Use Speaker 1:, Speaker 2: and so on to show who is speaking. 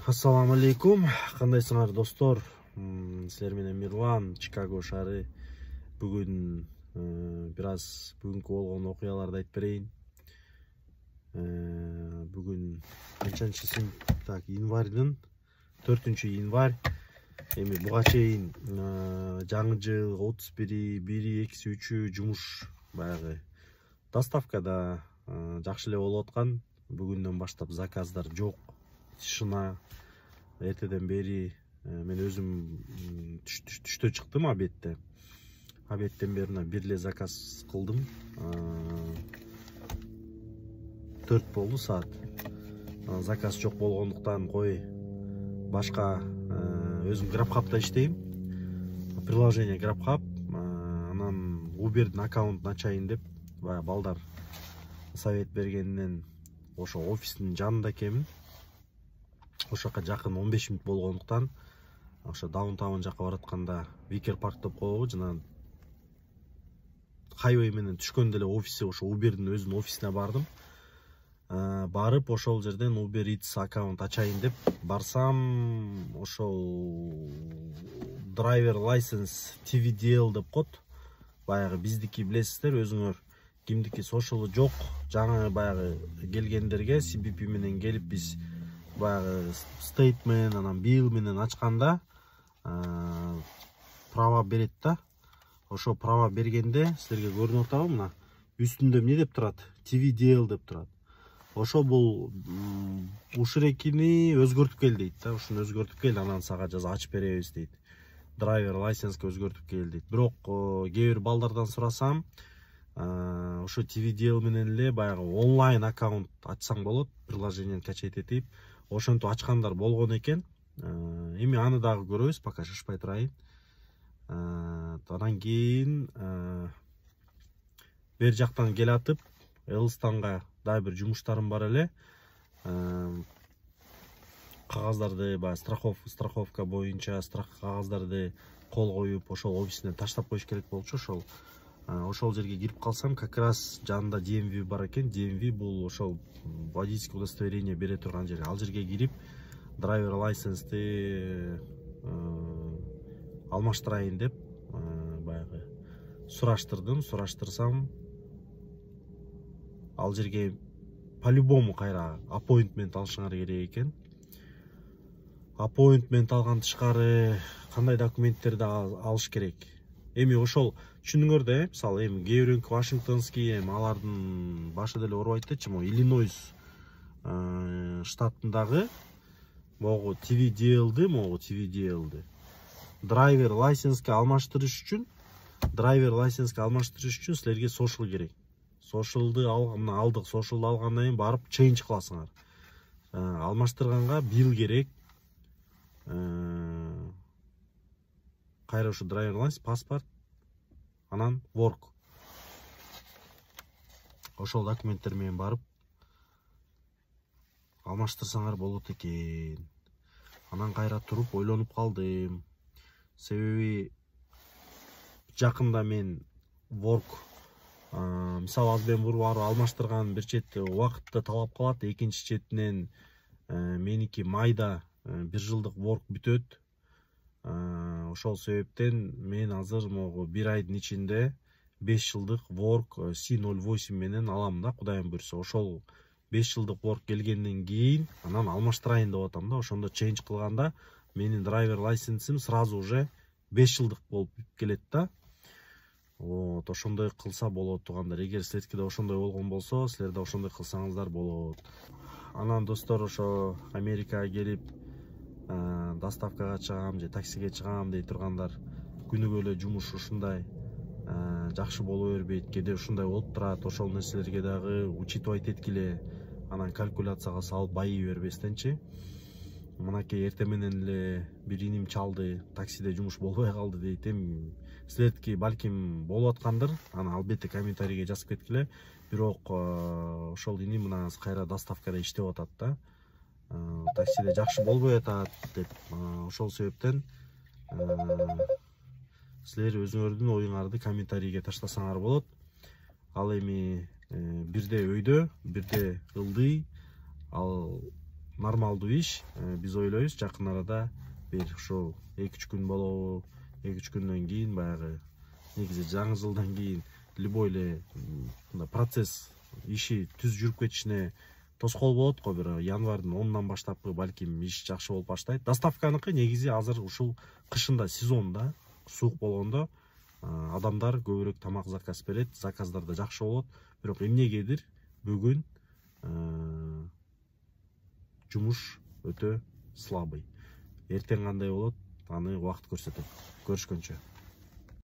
Speaker 1: Ассаламу алейкум. Кандайсыңар достор? Силер менен Мирлан, Чикаго шаары. Бүгүн бир аз бүгүнкү болгон окуяларды айтып берейин. Бүгүн канчанчы так, январьдын 4-январь. Эми буга чейин жаңы жыл 31, 1, 2, 3 жумуш баягы доставкада жакшы эле болуп аткан. Бүгүндөн баштап заказдар жок. Тишина. Эртеден бери мен өзүм түштө чыктым обедте. Обедтен бери бир эле заказ кылдым. 4 болду саат. Заказ жок болгондуктан кой башка өзүм GrabHub'да иштейм. Приложение GrabHub. Анан Uber'дин аккаунтун ачайын деп балдар совет бергенден ошо офистин жанында экенмин. Ошока жакын 15 мүнөт болгондуктан ошо даунтаун жака баратканда Викер парк деп коебу, жана хайвей менен түшкөндө эле офиси ошо Uber'дин өзүнүн офисине бардым. Барып ошол жерден Uber Eats аккаунт ачайын деп барсам, ошол driver license TVDL деп коет. Баягы биздики билесиздер, өзүңөр кимдики сошолу жок, жаңы баягы келгендерге CBP менен келип биз баягы statement анан bill менен ачканда права берет да. Ошо права бергенде силерге көрүнүп атабы, мына үстүндө эмне деп турат? TVDL деп турат. Ошо бул ушурекини өзгөртүп кел дейт да. Ушуну өзгөртүп кел, анан сага жаза ачып беребиз дейт. Драйвер лайсенске өзгөртүп кел дейт. Бирок кээ бир балдардан сурасам, ошо TVDL менен эле баягы онлайн аккаунт ачсаң болот, приложениени качать этип, ошентип ачкандар болгон экен. Эми аны дагы көрөбүз, пока шашпай турайын. Анан кийин бер жактан келатып, Элстанга дагы бир жумуштарым бар эле. Кагаздарды, баягы страховка боюнча кагаздарды кол коюп, ошол офисине таштап коюш керек болчу. Ошол жерге кирип калсам, как раз жанында DMV бар экен. DMV бул ошол водительский удостоверение бере турган жер. Ал жерге кирип, драйвер лайсенсти алмаштырайын деп баягы сураштырдым. Сураштырсам, ал жерге по-любому кайра аппоинтмент алышыңар керек экен. Аппоинтмент алган тышкары кандай документтерди алыш керек? Эми ошол түшүнүңөр да, мисалы эми кээ бирөөнкү Вашингтонский, эми алардын башы деле оорубайт да, Иллинойс штатындагы могу TVDL'ди драйвер лайсенске алмаштырыш үчүн силерге сошл керек. Сошалды алдык, сошалды алгандан кийин барып change кыласыңар. Алмаштырганга bill керек. Кайра ушу драйвер лайсенс, паспорт, анан work. Ошол документтер менен барып алмаштырсаңар болот экен. Анан кайра туруп ойлонуп калдым. Себеби жакында мен work мисалы азбен барып алмаштырган бир четти убакытты талап кылат, экинчи четинен меники майда 1 жылдык work бүтөт. Ошол себептен мен азыр могу 1 айдын ичинде 5 жылдык work C08 менен алам да, Кудайым буйрса. Ошол 5 жылдык work келгенден кийин анан алмаштырайын деп атам да. Ошондо change кылганда менин драйвер лайсенсим сразу уже 5 жылдык болуп келет да. Вот, ошондой кылса болот тугандар. Эгер силерге да ошондой болгон болсо, силер да ошондой кылсаңыздар болот. Анан достор, ошо Америкага келип доставкага чыгам же таксиге чыгам дей тургандар, күнүгө эле жумуш ушундай жакшы боло бербейт, кээде ушундай болуп турат. Ошол нерселерге дагы учитывать эткиле, анан калькуляцияга салып байый бербестенчи. Мынакей эртең менен эле бир иним чалды, таксиде жумуш болбой калды дейт. Эми силердики балким болуп аткандыр, аны албетте комментарийге жазып кеткиле. Бирок ошол иним мына кайра доставкада иштеп атат да. Таксиде жакшы болбой атат деп. Ошол себептен силер өзүңөрдүн оюңарды комментарийге таштасаңар болот. Ал эми бирде өйдө, бирде ылдый, ал нормалдуу иш. Биз ойлойбуз жакын арада бир ушул 2-3 күн болобу, 2-3 күндөн кийин баягы негизи жаңы жылдан кийин любой эле процесс иши түз жүрүп кетишине тоскоол болот го. Бир январдын 10-нан баштапкы балким иш жакшы болуп баштайт. Доставканыкы негизи азыр ушул кышында сезонда суук болгондо адамдар көбүрөөк тамак заказ берет, заказдар да жакшы болот. Бирок эмнегедир бүгүн жумуш өтө слабый. Эртең кандай болот, аны убакыт көрсөтөт. Көрүшкөнчө.